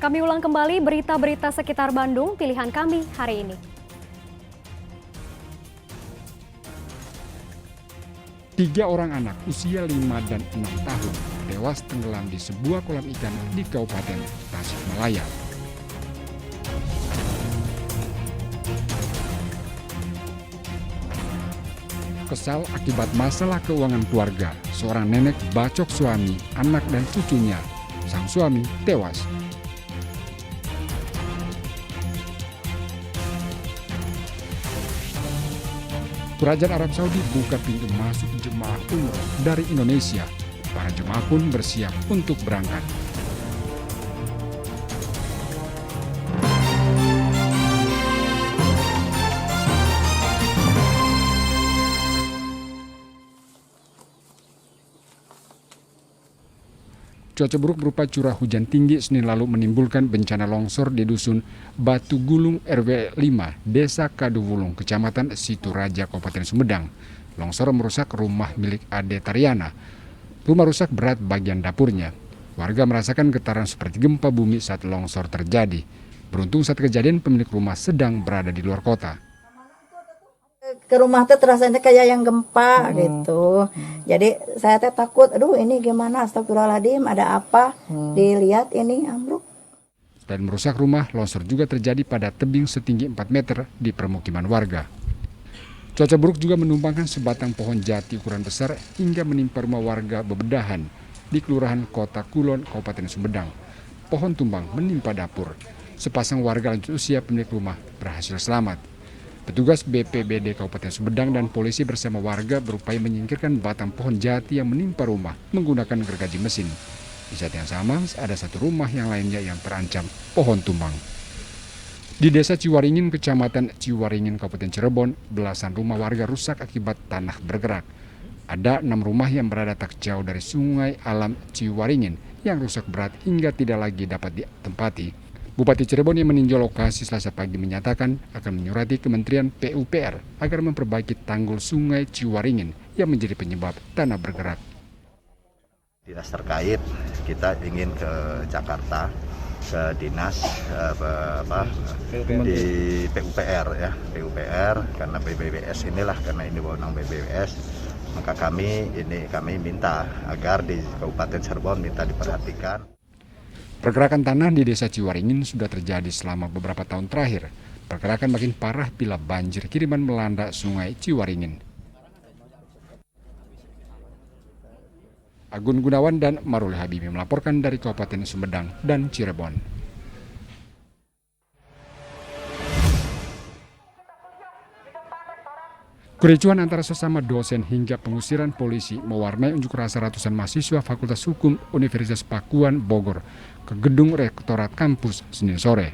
Kami ulang kembali berita-berita sekitar Bandung, pilihan kami hari ini. 3 orang anak usia 5 dan 6 tahun tewas tenggelam di sebuah kolam ikan di Kabupaten Tasikmalaya. Kesal akibat masalah keuangan keluarga, seorang nenek bacok suami, anak dan cucunya. Sang suami tewas. Kerajaan Arab Saudi buka pintu masuk jemaah umroh dari Indonesia. Para jemaah pun bersiap untuk berangkat. Cuaca buruk berupa curah hujan tinggi Senin lalu menimbulkan bencana longsor di dusun Batu Gulung RW 5, Desa Kaduwulung, Kecamatan Situraja, Kabupaten Sumedang. Longsor merusak rumah milik Ade Tariana. Rumah rusak berat bagian dapurnya. Warga merasakan getaran seperti gempa bumi saat longsor terjadi. Beruntung saat kejadian pemilik rumah sedang berada di luar kota. Ke rumah teh terasanya kayak yang gempa gitu. Jadi saya teh takut, aduh ini gimana, astagfirullahaladzim, ada apa? Dilihat ini ambruk. Dan merusak rumah, longsor juga terjadi pada tebing setinggi 4 meter di permukiman warga. Cuaca buruk juga menumbangkan sebatang pohon jati ukuran besar hingga menimpa rumah warga Bebedahan di Kelurahan Kota Kulon, Kabupaten Sumedang. Pohon tumbang menimpa dapur. Sepasang warga lanjut usia pemilik rumah berhasil selamat. Petugas BPBD Kabupaten Sumedang dan polisi bersama warga berupaya menyingkirkan batang pohon jati yang menimpa rumah menggunakan gergaji mesin. Di saat yang sama, ada satu rumah yang lainnya yang terancam pohon tumbang. Di Desa Ciwaringin, Kecamatan Ciwaringin, Kabupaten Cirebon, belasan rumah warga rusak akibat tanah bergerak. Ada 6 rumah yang berada tak jauh dari Sungai Alam Ciwaringin yang rusak berat hingga tidak lagi dapat ditempati. Bupati Cirebon yang meninjau lokasi Selasa pagi menyatakan akan menyurati Kementerian PUPR agar memperbaiki tanggul Sungai Ciwaringin yang menjadi penyebab tanah bergerak. Dinas terkait kita ingin ke Jakarta, ke dinas di PUPR ya, PUPR karena BBBS inilah, karena ini wewenang BBBS, maka kami minta agar di Kabupaten Cirebon minta diperhatikan. Pergerakan tanah di Desa Ciwaringin sudah terjadi selama beberapa tahun terakhir. Pergerakan makin parah bila banjir kiriman melanda Sungai Ciwaringin. Agun Gunawan dan Maruli Habibi melaporkan dari Kabupaten Sumedang dan Cirebon. Kericuhan antara sesama dosen hingga pengusiran polisi mewarnai unjuk rasa ratusan mahasiswa Fakultas Hukum Universitas Pakuan, Bogor ke gedung rektorat kampus Senin sore.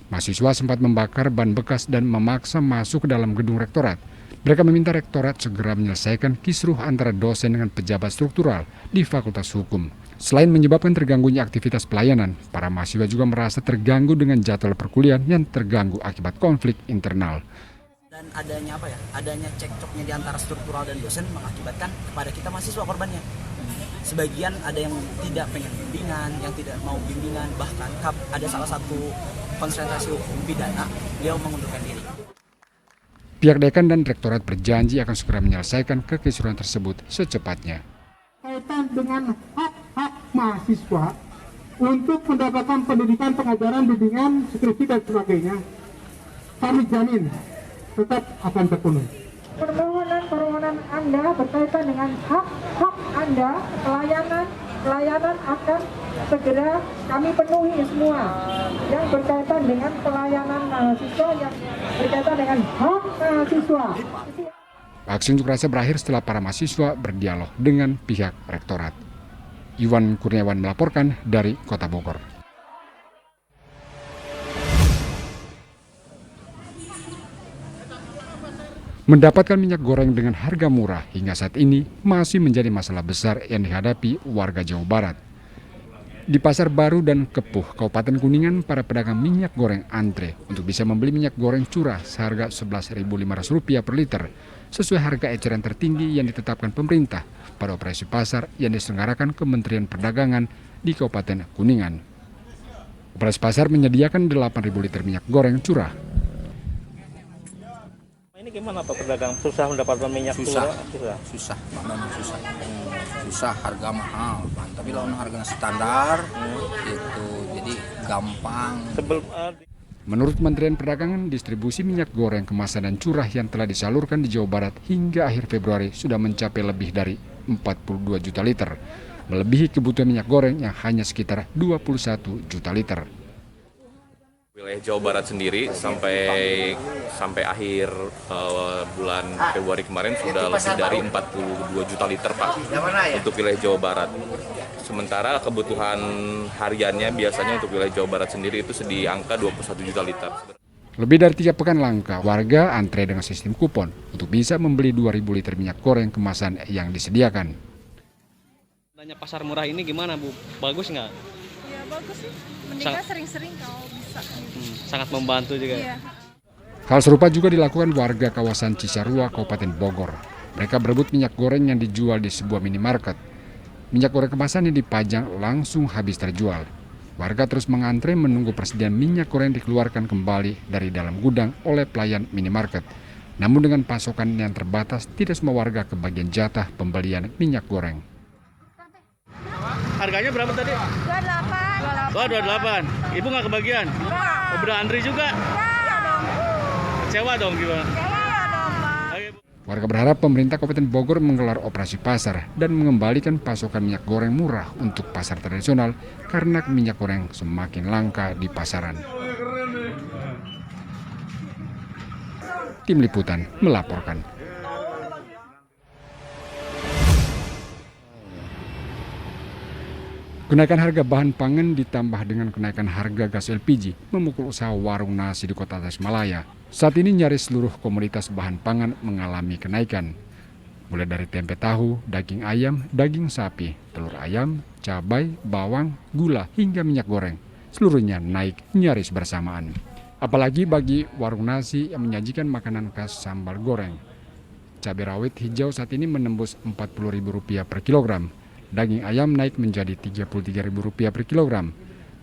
Mahasiswa sempat membakar ban bekas dan memaksa masuk ke dalam gedung rektorat. Mereka meminta rektorat segera menyelesaikan kisruh antara dosen dengan pejabat struktural di Fakultas Hukum. Selain menyebabkan terganggunya aktivitas pelayanan, para mahasiswa juga merasa terganggu dengan jadwal perkuliahan yang terganggu akibat konflik internal. Dan adanya cekcoknya di antara struktural dan dosen mengakibatkan kepada kita mahasiswa korbannya. Sebagian ada yang tidak pengen bimbingan, yang tidak mau bimbingan, bahkan ada salah satu konsentrasi hukum pidana, beliau mengundurkan diri. Pihak dekan dan rektorat berjanji akan segera menyelesaikan kekisruhan tersebut secepatnya. Kaitan dengan hak-hak mahasiswa untuk mendapatkan pendidikan, pengajaran, bimbingan, skripsi dan sebagainya, kami jamin tetap akan terpenuhi. Permohonan Anda berkaitan dengan hak-hak Anda, pelayanan akan segera kami penuhi semua. Yang berkaitan dengan pelayanan mahasiswa, yang berkaitan dengan hak mahasiswa. Aksi unjuk rasa berakhir setelah para mahasiswa berdialog dengan pihak rektorat. Iwan Kurniawan melaporkan dari Kota Bogor. Mendapatkan minyak goreng dengan harga murah hingga saat ini masih menjadi masalah besar yang dihadapi warga Jawa Barat. Di Pasar Baru dan Kepuh, Kabupaten Kuningan, para pedagang minyak goreng antre untuk bisa membeli minyak goreng curah seharga Rp11.500 per liter, sesuai harga eceran tertinggi yang ditetapkan pemerintah pada operasi pasar yang diselenggarakan Kementerian Perdagangan di Kabupaten Kuningan. Operasi pasar menyediakan 8.000 liter minyak goreng curah. Ini gimana Pak pedagang? Susah mendapatkan minyak Susah. curah? Memang susah. Susah, harga mahal. Tapi lawan harga standar, itu jadi gampang. Menurut Kementerian Perdagangan, distribusi minyak goreng kemasan dan curah yang telah disalurkan di Jawa Barat hingga akhir Februari sudah mencapai lebih dari 42 juta liter, melebihi kebutuhan minyak goreng yang hanya sekitar 21 juta liter. Wilayah Jawa Barat sendiri sampai akhir bulan Februari kemarin sudah lebih dari 42 juta liter Pak untuk wilayah Jawa Barat. Sementara kebutuhan hariannya biasanya untuk wilayah Jawa Barat sendiri itu di angka 21 juta liter. Lebih dari 3 pekan langka, warga antre dengan sistem kupon untuk bisa membeli 2.000 liter minyak goreng kemasan yang disediakan. Adanya pasar murah ini gimana Bu? Bagus nggak? Ya bagus sih, mendingan sering-sering kalau bisa. Sangat membantu juga. Iya. Hal serupa juga dilakukan warga kawasan Cisarua, Kabupaten Bogor. Mereka berebut minyak goreng yang dijual di sebuah minimarket. Minyak goreng kemasan yang dipajang langsung habis terjual. Warga terus mengantre menunggu persediaan minyak goreng dikeluarkan kembali dari dalam gudang oleh pelayan minimarket. Namun dengan pasokan yang terbatas, tidak semua warga kebagian jatah pembelian minyak goreng. Harganya berapa tadi? 28. Oh, 28. Ibu nggak kebagian? Enggak. Udah antri juga? Iya dong. Kecewa dong gimana? Iya dong, Pak. Warga berharap pemerintah Kabupaten Bogor menggelar operasi pasar dan mengembalikan pasokan minyak goreng murah untuk pasar tradisional karena minyak goreng semakin langka di pasaran. Tim Liputan melaporkan. Kenaikan harga bahan pangan ditambah dengan kenaikan harga gas LPG memukul usaha warung nasi di Kota Tasikmalaya. Saat ini nyaris seluruh komoditas bahan pangan mengalami kenaikan. Mulai dari tempe tahu, daging ayam, daging sapi, telur ayam, cabai, bawang, gula, hingga minyak goreng. Seluruhnya naik nyaris bersamaan. Apalagi bagi warung nasi yang menyajikan makanan khas sambal goreng. Cabai rawit hijau saat ini menembus Rp40.000 per kilogram. Daging ayam naik menjadi Rp33.000 per kilogram.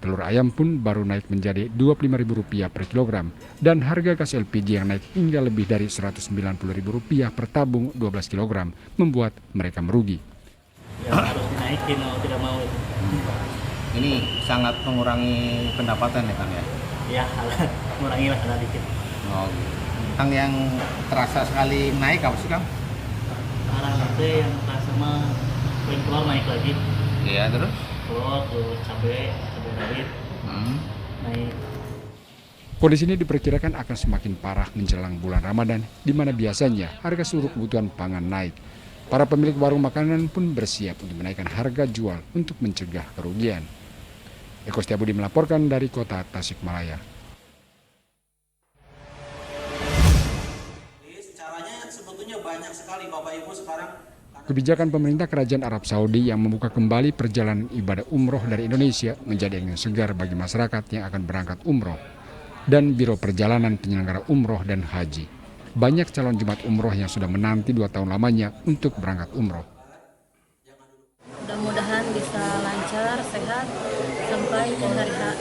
Telur ayam pun baru naik menjadi Rp25.000 per kilogram. Dan harga gas LPG yang naik hingga lebih dari Rp190.000 per tabung 12 kilogram membuat mereka merugi. Ya, harus dinaikin mau tidak mau. Ini sangat mengurangi pendapatan ya Kang ya? Ya, mengurangi lah ada dikit. Oh, Kang yang terasa sekali naik apa sih Kang? Sekarang nanti yang terasa mah telur naik lagi. Iya terus? Telur cabai rawit naik. Kondisi ini diperkirakan akan semakin parah menjelang bulan Ramadan, di mana biasanya harga seluruh kebutuhan pangan naik. Para pemilik warung makanan pun bersiap untuk menaikkan harga jual untuk mencegah kerugian. Eko Setiabudi melaporkan dari Kota Tasikmalaya. Caranya sebetulnya banyak sekali Bapak Ibu sekarang. Kebijakan pemerintah Kerajaan Arab Saudi yang membuka kembali perjalanan ibadah umroh dari Indonesia menjadi angin segar bagi masyarakat yang akan berangkat umroh dan Biro Perjalanan Penyelenggara Umroh dan Haji. Banyak calon jemaat umroh yang sudah menanti 2 tahun lamanya untuk berangkat umroh. Mudah-mudahan bisa lancar, sehat sampai ke hari H.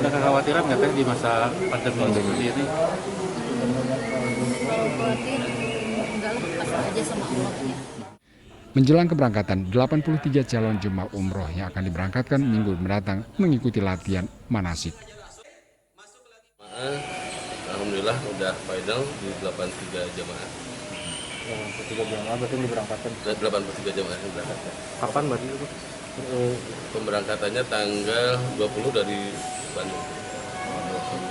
Ada kekhawatiran nggak Teh di masa pandemi seperti ini? Khawatir, enggak lah, pasrah aja sama Allahnya. Menjelang keberangkatan, 83 calon jemaah umroh yang akan diberangkatkan minggu mendatang mengikuti latihan manasik. Alhamdulillah udah final di 83 jemaah. 83 jemaah berarti diberangkatkan. 83 jemaah yang berangkat. Kapan berarti itu? Pemberangkatannya tanggal 20 dari Bandung.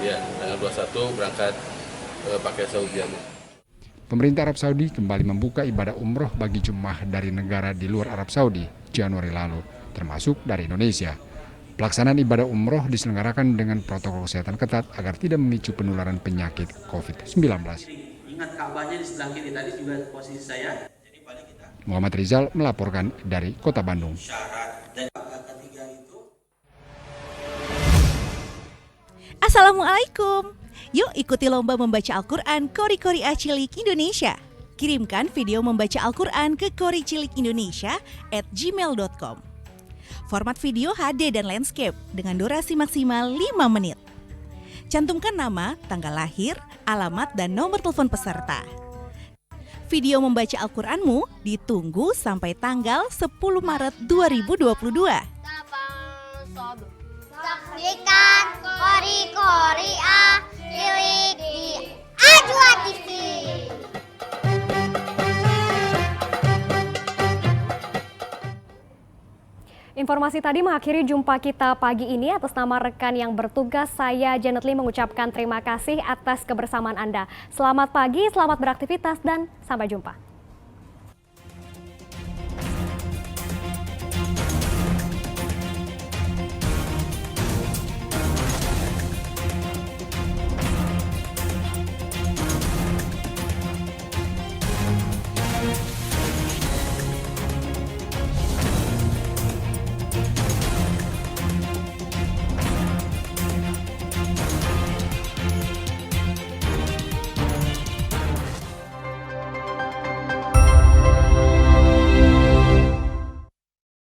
Ya, tanggal 21 berangkat pakai Saudian. Pemerintah Arab Saudi kembali membuka ibadah umroh bagi jemaah dari negara di luar Arab Saudi Januari lalu, termasuk dari Indonesia. Pelaksanaan ibadah umroh diselenggarakan dengan protokol kesehatan ketat agar tidak memicu penularan penyakit COVID-19. Ingat Ka'bahnya di sebelah kiri tadi juga posisi saya. Muhammad Rizal melaporkan dari Kota Bandung. Assalamualaikum. Yuk ikuti lomba membaca Al-Quran Kori Kori Cilik Indonesia. Kirimkan video membaca Al-Quran ke koricilikindonesia@gmail.com. Format video HD dan landscape dengan durasi maksimal 5 menit. Cantumkan nama, tanggal lahir, alamat, dan nomor telepon peserta. Video membaca Al-Quranmu ditunggu sampai tanggal 10 Maret 2022. Saksikan Kori-Kori Cilik di Ajwa TV. Informasi tadi mengakhiri jumpa kita pagi ini. Atas nama rekan yang bertugas, saya Janet Lee mengucapkan terima kasih atas kebersamaan Anda. Selamat pagi, selamat beraktivitas, dan sampai jumpa.